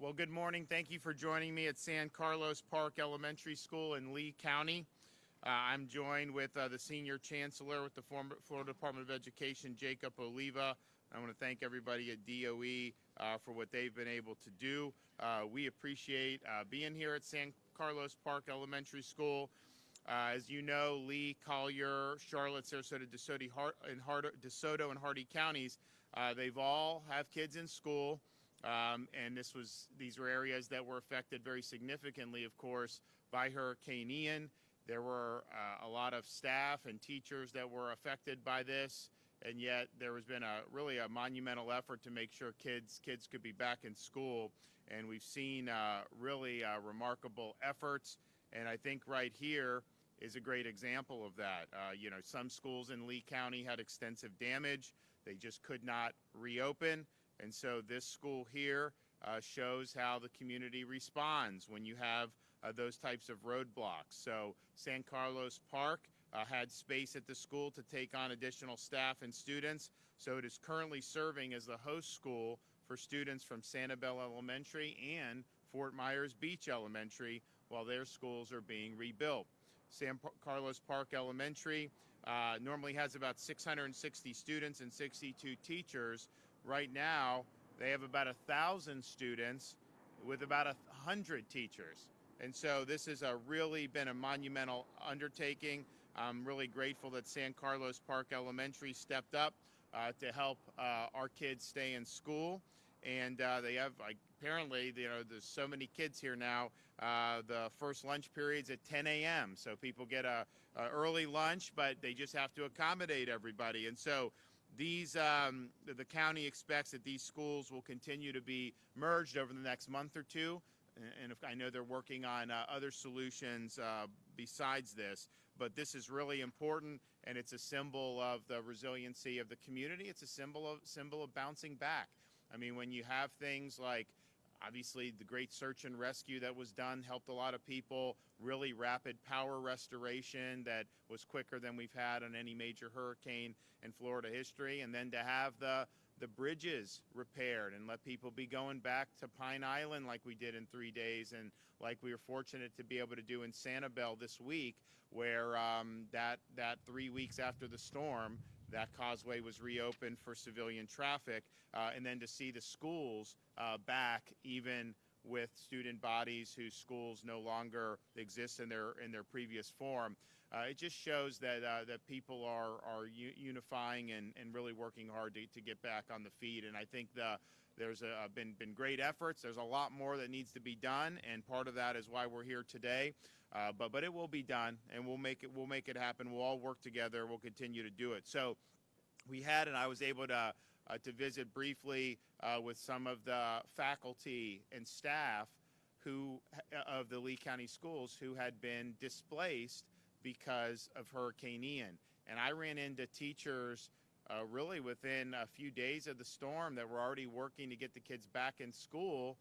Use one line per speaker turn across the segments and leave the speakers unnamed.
Well, good morning. Thank you for joining me at San Carlos Park Elementary School in Lee County. I'm joined with the Senior Chancellor with the Florida Department of Education, Jacob Oliva. I want to thank everybody at DOE for what they've been able to do. We appreciate being here at San Carlos Park Elementary School. As you know, Lee, Collier, Charlotte, Sarasota, DeSoto, and Hardee counties, they've all have kids in school. And these were areas that were affected very significantly, of course, by Hurricane Ian. There were a lot of staff and teachers that were affected by this, and yet there has been really a monumental effort to make sure kids could be back in school. And we've seen really remarkable efforts, and I think right here is a great example of that. Some schools in Lee County had extensive damage. They just could not reopen. And so this school here shows how the community responds when you have those types of roadblocks. So San Carlos Park had space at the school to take on additional staff and students. So it is currently serving as the host school for students from Sanibel Elementary and Fort Myers Beach Elementary while their schools are being rebuilt. San Carlos Park Elementary normally has about 660 students and 62 teachers. Right now, they have about 1,000 students with about 100 teachers. And so this has really been a monumental undertaking. I'm really grateful that San Carlos Park Elementary stepped up to help our kids stay in school. And they have, apparently, there's so many kids here now. The first lunch period's at 10 a.m. So people get a early lunch, but they just have to accommodate everybody. And so the county expects that these schools will continue to be merged over the next month or two. And I know they're working on other solutions besides this, but this is really important, and it's a symbol of the resiliency of the community. It's a symbol of bouncing back. I mean, when you have things like, obviously, the great search and rescue that was done helped a lot of people, really rapid power restoration that was quicker than we've had on any major hurricane in Florida history, and then to have the bridges repaired and let people be going back to Pine Island like we did in 3 days, and like we were fortunate to be able to do in Sanibel this week, where that 3 weeks after the storm, that causeway was reopened for civilian traffic, and then to see the schools back, even with student bodies whose schools no longer exist in their previous form. It just shows that people are unifying and really working hard to get back on the feet. And I think there's been great efforts. There's a lot more that needs to be done, and part of that is why we're here today. But it will be done, and we'll make it happen. We'll all work together. We'll continue to do it. So and I was able to visit briefly with some of the faculty and staff of the Lee County schools who had been displaced because of Hurricane Ian. And I ran into teachers really within a few days of the storm that were already working to get the kids back in school.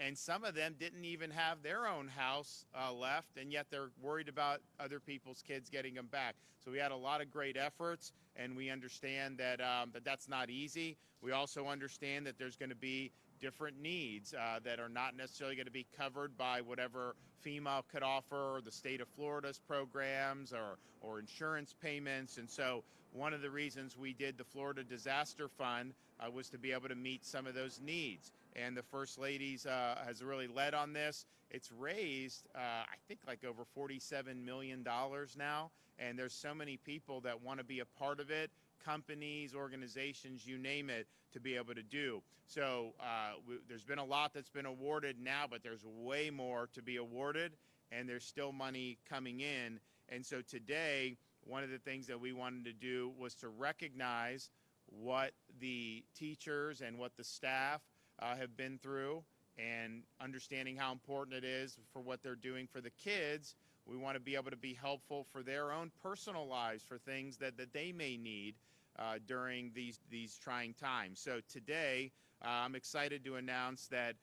And some of them didn't even have their own house left, and yet they're worried about other people's kids getting them back. So we had a lot of great efforts, and we understand that that's not easy. We also understand that there's going to be different needs that are not necessarily going to be covered by whatever FEMA could offer, or the state of Florida's programs, or insurance payments. And so one of the reasons we did the Florida Disaster Fund was to be able to meet some of those needs. And the First Lady has really led on this. It's raised, I think, like over $47 million now. And there's so many people that want to be a part of it, companies, organizations, you name it, to be able to do. So there's been a lot that's been awarded now, but there's way more to be awarded, and there's still money coming in. And so today, one of the things that we wanted to do was to recognize what the teachers and what the staff have been through, and understanding how important it is for what they're doing for the kids. We want to be able to be helpful for their own personal lives, for things that they may need during these trying times. So today, I'm excited to announce that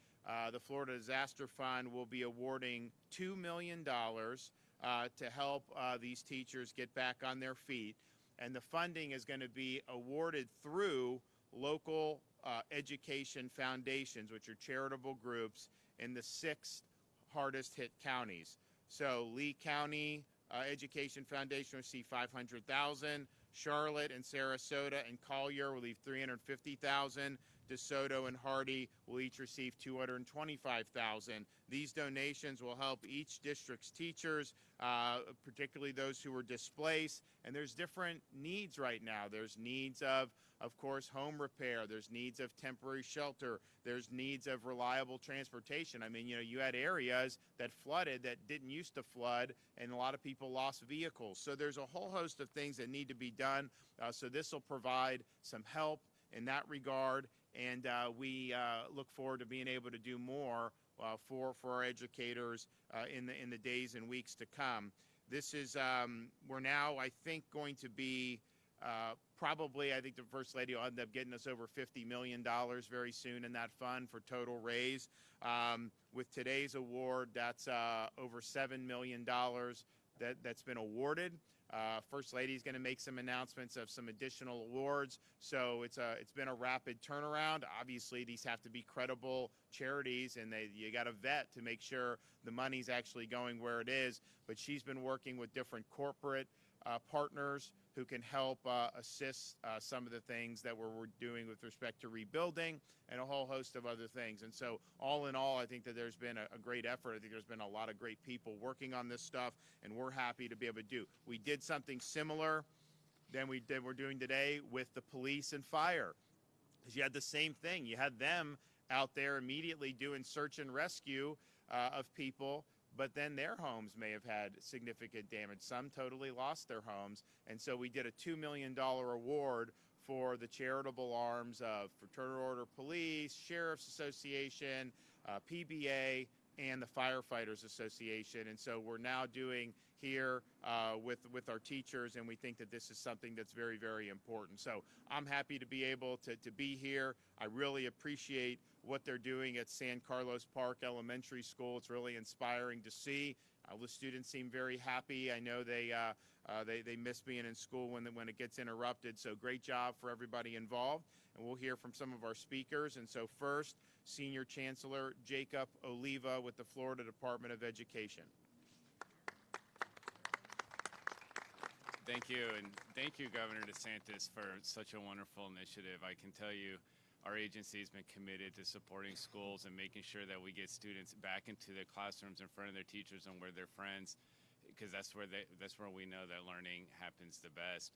the Florida Disaster Fund will be awarding $2 million to help these teachers get back on their feet. And the funding is going to be awarded through local education foundations, which are charitable groups, in the 6 hardest hit counties. So Lee County Education Foundation received $500,000. Charlotte and Sarasota and Collier will leave $350,000. DeSoto and Hardy will each receive $225,000. These donations will help each district's teachers, particularly those who were displaced. And there's different needs right now. There's needs of course, home repair. There's needs of temporary shelter. There's needs of reliable transportation. I mean, you had areas that flooded that didn't used to flood, and a lot of people lost vehicles. So there's a whole host of things that need to be done. So this will provide some help in that regard, and we look forward to being able to do more for our educators in the days and weeks to come. This is we're now, I think, going to be probably, I think the First Lady will end up getting us over $50 million very soon in that fund for total raise. With today's award, that's over $7 million that's been awarded. First Lady is going to make some announcements of some additional awards. So it's been a rapid turnaround. Obviously, these have to be credible charities, and you got to vet to make sure the money's actually going where it is. But she's been working with different corporate partners who can help assist some of the things that we're doing with respect to rebuilding and a whole host of other things. And so all in all, I think that there's been a great effort. I think there's been a lot of great people working on this stuff, and we're happy to be able to do. We did something similar than we're doing today with the police and fire, because you had the same thing. You had them out there immediately doing search and rescue of people, but then their homes may have had significant damage. Some totally lost their homes. And so we did a $2 million award for the charitable arms of Fraternal Order Police, Sheriff's Association, PBA, and the Firefighters Association. And so we're now doing here with our teachers, and we think that this is something that's very, very important. So I'm happy to be able to be here. I really appreciate what they're doing at San Carlos Park Elementary School. It's really inspiring to see. The students seem very happy. I know they miss being in school when it gets interrupted. So great job for everybody involved. And we'll hear from some of our speakers. And so first, Senior Chancellor Jacob Oliva with the Florida Department of Education.
Thank you, and thank you, Governor DeSantis, for such a wonderful initiative. I can tell you our agency has been committed to supporting schools and making sure that we get students back into their classrooms in front of their teachers and where they're friends, because that's where we know that learning happens the best.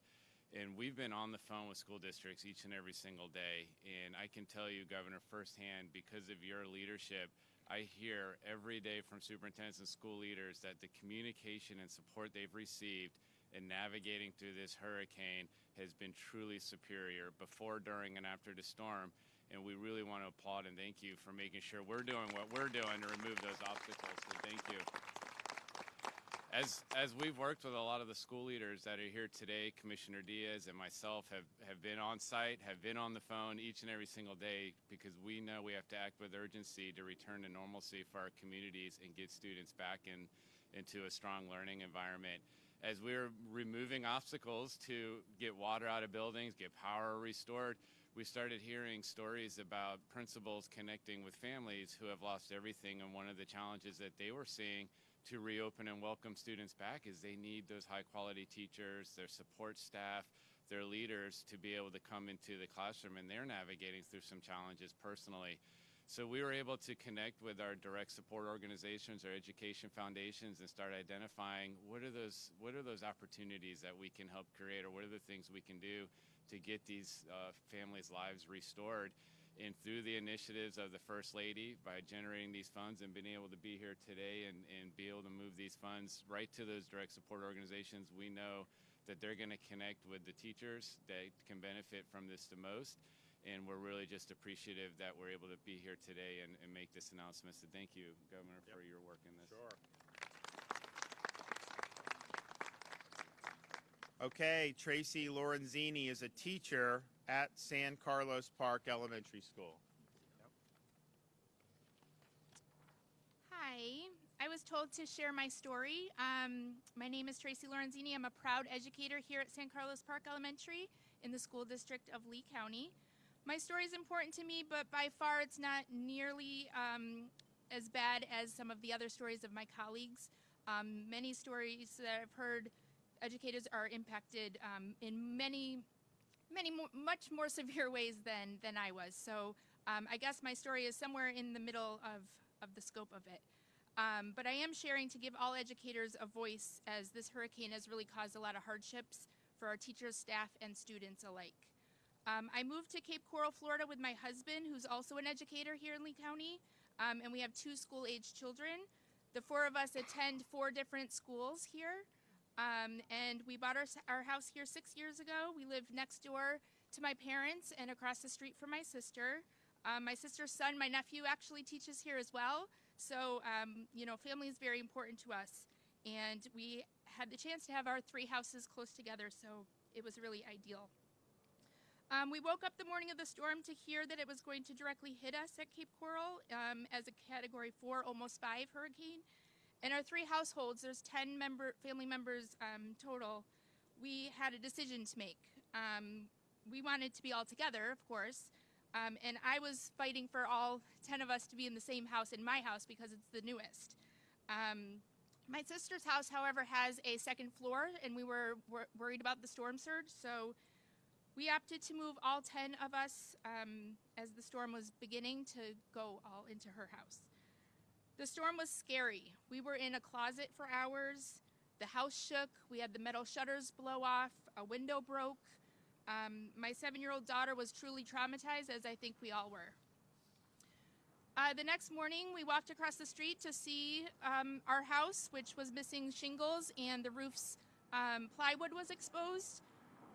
And we've been on the phone with school districts each and every single day, and I can tell you, Governor, firsthand, because of your leadership, I hear every day from superintendents and school leaders that the communication and support they've received in navigating through this hurricane has been truly superior before, during, and after the storm. And we really want to applaud and thank you for making sure we're doing what we're doing to remove those obstacles. So thank you. As we've worked with a lot of the school leaders that are here today, Commissioner Diaz and myself have been on site, have been on the phone each and every single day, because we know we have to act with urgency to return to normalcy for our communities and get students back into a strong learning environment. As we're removing obstacles to get water out of buildings, get power restored, we started hearing stories about principals connecting with families who have lost everything. And one of the challenges that they were seeing to reopen and welcome students back is they need those high-quality teachers, their support staff, their leaders to be able to come into the classroom, and they're navigating through some challenges personally. So we were able to connect with our direct support organizations, our education foundations, and start identifying what are those opportunities that we can help create, or what are the things we can do to get these families' lives restored. And through the initiatives of the First Lady, by generating these funds and being able to be here today and be able to move these funds right to those direct support organizations, we know that they're going to connect with the teachers that can benefit from this the most. And we're really just appreciative that we're able to be here today and make this announcement. So thank you, Governor, for your work in this.
Sure. Okay, Tracy Lorenzini is a teacher at San Carlos Park Elementary School.
Hi, I was told to share my story. My name is Tracy Lorenzini. I'm a proud educator here at San Carlos Park Elementary in the school district of Lee County. My story is important to me, but by far it's not nearly as bad as some of the other stories of my colleagues. Many stories that I've heard, educators are impacted in much more severe ways than I was. So I guess my story is somewhere in the middle of the scope of it. But I am sharing to give all educators a voice, as this hurricane has really caused a lot of hardships for our teachers, staff, and students alike. I moved to Cape Coral, Florida with my husband, who's also an educator here in Lee County, and we have 2 school-age children. The 4 of us attend 4 different schools here, and we bought our house here 6 years ago. We live next door to my parents and across the street from my sister. My sister's son, my nephew, actually teaches here as well. So, family is very important to us. And we had the chance to have our 3 houses close together, so it was really ideal. We woke up the morning of the storm to hear that it was going to directly hit us at Cape Coral as a Category 4, almost 5 hurricane. In our 3 households, there's 10 family members total. We had a decision to make. We wanted to be all together, of course, and I was fighting for all 10 of us to be in the same house, in my house, because it's the newest. My sister's house, however, has a 2nd floor, and we were worried about the storm surge, so we opted to move all 10 of us as the storm was beginning to go all into her house. The storm was scary. We were in a closet for hours. The house shook. We had the metal shutters blow off. A window broke. My 7-year-old daughter was truly traumatized, as I think we all were. The next morning, we walked across the street to see our house, which was missing shingles, and the roof's plywood was exposed.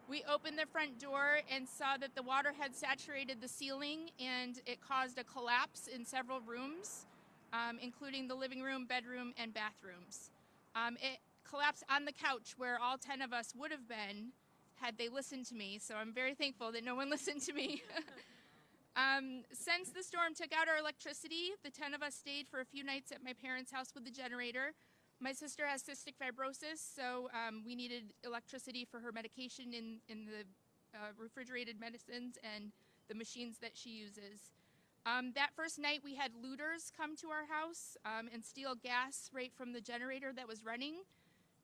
We opened the front door and saw that the water had saturated the ceiling, and it caused a collapse in several rooms, including the living room, bedroom, and bathrooms. It collapsed on the couch where all 10 of us would have been had they listened to me, so I'm very thankful that no one listened to me. Since the storm took out our electricity, the 10 of us stayed for a few nights at my parents' house with the generator. My sister has cystic fibrosis, so we needed electricity for her medication in the refrigerated medicines and the machines that she uses. That first night, we had looters come to our house and steal gas right from the generator that was running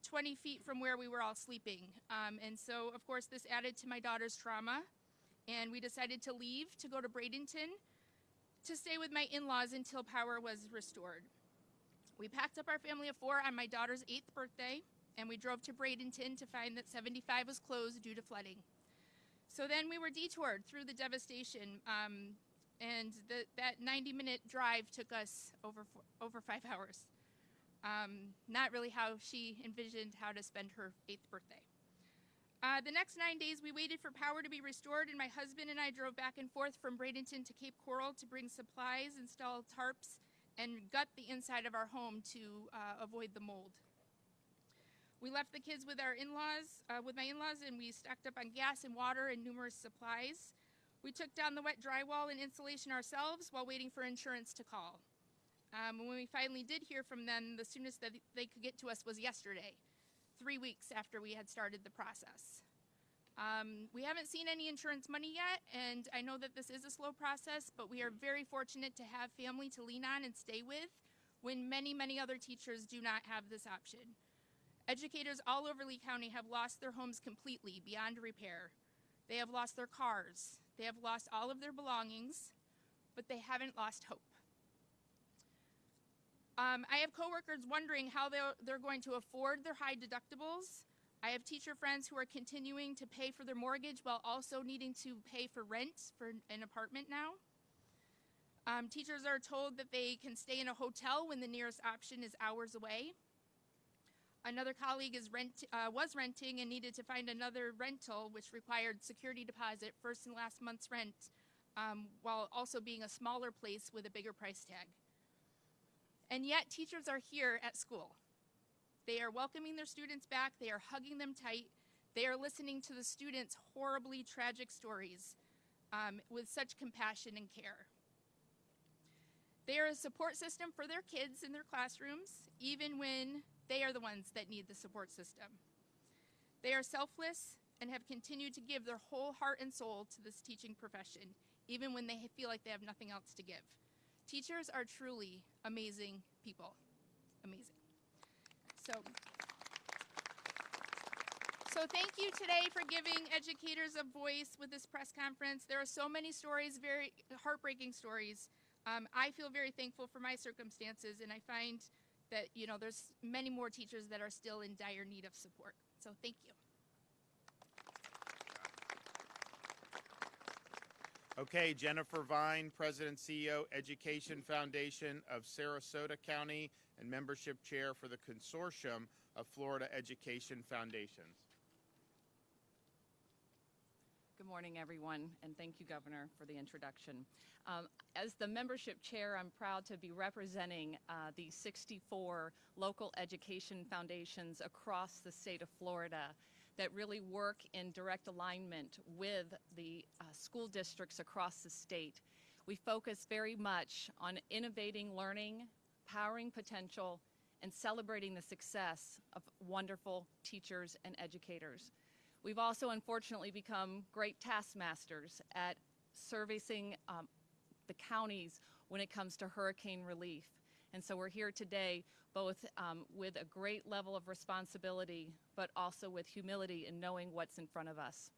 20 feet from where we were all sleeping. And so, of course, this added to my daughter's trauma, and we decided to leave to go to Bradenton to stay with my in-laws until power was restored. We packed up our family of 4 on my daughter's 8th birthday, and we drove to Bradenton to find that 75 was closed due to flooding. So then we were detoured through the devastation, and that 90-minute drive took us over 5 hours. Not really how she envisioned how to spend her 8th birthday. The next 9 days, we waited for power to be restored, and my husband and I drove back and forth from Bradenton to Cape Coral to bring supplies, install tarps, and gut the inside of our home to avoid the mold. We left the kids with my in-laws, and we stocked up on gas and water and numerous supplies. We took down the wet drywall and insulation ourselves while waiting for insurance to call. When we finally did hear from them, the soonest that they could get to us was yesterday, 3 weeks after we had started the process. We haven't seen any insurance money yet, and I know that this is a slow process, but we are very fortunate to have family to lean on and stay with when many, many other teachers do not have this option. Educators all over Lee County have lost their homes completely beyond repair. They have lost their cars. They have lost all of their belongings, but they haven't lost hope. I have coworkers wondering how they're going to afford their high deductibles. I have teacher friends who are continuing to pay for their mortgage while also needing to pay for rent for an apartment now. Teachers are told that they can stay in a hotel when the nearest option is hours away. Another colleague was renting and needed to find another rental, which required security deposit, first and last month's rent, while also being a smaller place with a bigger price tag. And yet, teachers are here at school. They are welcoming their students back. They are hugging them tight. They are listening to the students' horribly tragic stories with such compassion and care. They are a support system for their kids in their classrooms, even when they are the ones that need the support system. They are selfless, and have continued to give their whole heart and soul to this teaching profession, even when they feel like they have nothing else to give. Teachers are truly amazing people. Amazing. So thank you today for giving educators a voice with this press conference. There are so many stories, very heartbreaking stories. I feel very thankful for my circumstances, and I find that, you know, there's many more teachers that are still in dire need of support. So thank you.
Okay, Jennifer Vine, President CEO, Education Foundation of Sarasota County, and Membership Chair for the Consortium of Florida Education Foundations.
Good morning, everyone, and thank you, Governor, for the introduction. As the membership chair, I'm proud to be representing the 64 local education foundations across the state of Florida that really work in direct alignment with the school districts across the state. We focus very much on innovating learning, powering potential, and celebrating the success of wonderful teachers and educators. We've also unfortunately become great taskmasters at servicing the counties when it comes to hurricane relief. And so we're here today both with a great level of responsibility, but also with humility in knowing what's in front of us.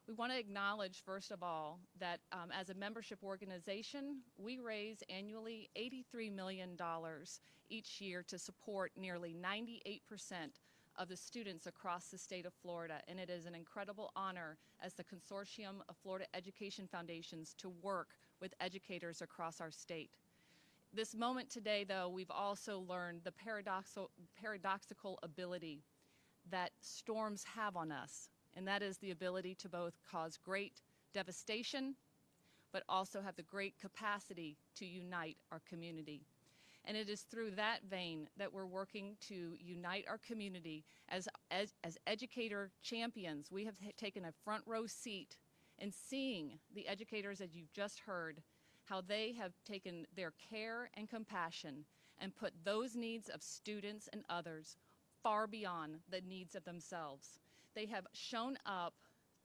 We want to acknowledge, first of all, that as a membership organization, we raise annually $83 million each year to support nearly 98% of the students across the state of Florida. And it is an incredible honor as the Consortium of Florida Education Foundations to work with educators across our state. This moment today, though, we've also learned the paradoxical ability that storms have on us, and that is the ability to both cause great devastation, but also have the great capacity to unite our community. And it is through that vein that we're working to unite our community as educator champions. We have taken a front row seat in seeing the educators, as you've just heard, how they have taken their care and compassion and put those needs of students and others far beyond the needs of themselves. They have shown up,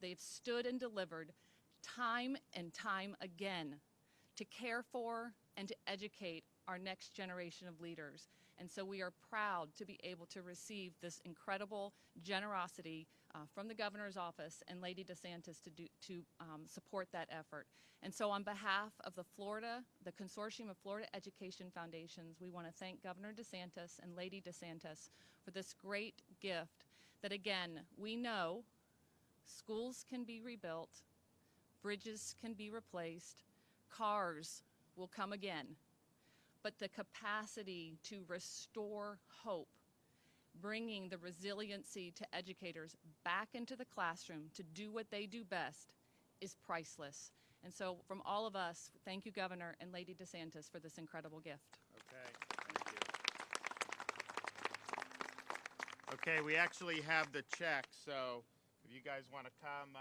they've stood and delivered time and time again to care for and to educate our next generation of leaders. And so we are proud to be able to receive this incredible generosity from the governor's office and Lady DeSantis to support that effort. And so on behalf of the Consortium of Florida Education Foundations, we want to thank Governor DeSantis and Lady DeSantis for this great gift that, again, we know schools can be rebuilt, bridges can be replaced, cars will come again, but the capacity to restore hope, bringing the resiliency to educators back into the classroom to do what they do best is priceless. And so from all of us, thank you, Governor and Lady DeSantis, for this incredible gift.
Okay, thank you. Okay, we actually have the check, so if you guys want to come